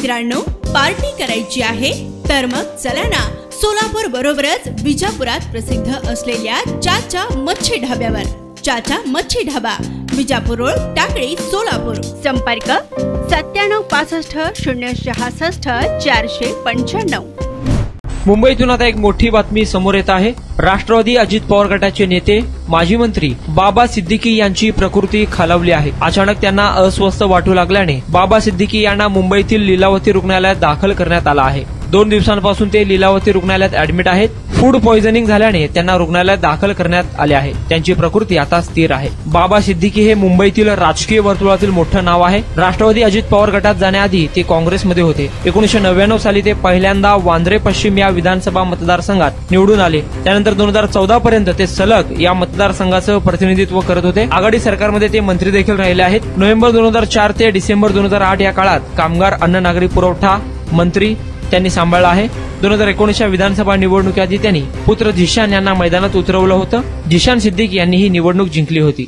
मित्रांनो, पार्टी करायची आहे तर मग चला ना, सोलापूर बरोबरच विजापुरात प्रसिद्ध असलेल्या चाचा मच्छी ढाब्यावर. चाचा मच्छी ढाबा, विजापूर रोड, टाकळी, सोलापूर. संपर्क 9765066495. मुंबईतून आता एक मोठी बातमी समोर येत आहे. राष्ट्रवादी अजित पवार गटाचे नेते माजी मंत्री बाबा सिद्दीकी यांची प्रकृती खालावली आहे. अचानक त्यांना अस्वस्थ वाटू लागल्याने बाबा सिद्दीकी यांना मुंबईतील लीलावती रुग्णालयात दाखल करण्यात आला आहे. 2 दिवसांपासून ते लीलावती रुग्णालयात ऍडमिट आहेत. फूड पॉइझनिंग झाल्याने त्यांना रुग्णालयात दाखल करण्यात आले आहे. त्यांची प्रकृती आता स्थिर आहे. बाबा सिद्दीकी हे मुंबईतील राजकीय वर्तुळातील मोठं नाव आहे. राष्ट्रवादी अजित पवार गटात जाण्याआधी ते काँग्रेसमध्ये होते. 1999 साली ते पहिल्यांदा वांद्रे पश्चिम या विधानसभा मतदारसंघात निवडून आले. त्यानंतर 2014 पर्यंत ते सलग या मतदारसंघाचं प्रतिनिधित्व करत होते. आघाडी सरकारमध्ये ते मंत्री देखील राहिले आहेत. नोव्हेंबर 2004 ते डिसेंबर 2008 या काळात कामगार अन्न नागरी पुरवठा मंत्री त्यांनी सांभाळला आहे. 2019च्या विधानसभा निवडणुकीआधी त्यांनी पुत्र झिशान यांना मैदानात उतरवलं होतं. झिशान सिद्दीकी यांनी ही निवडणूक जिंकली होती.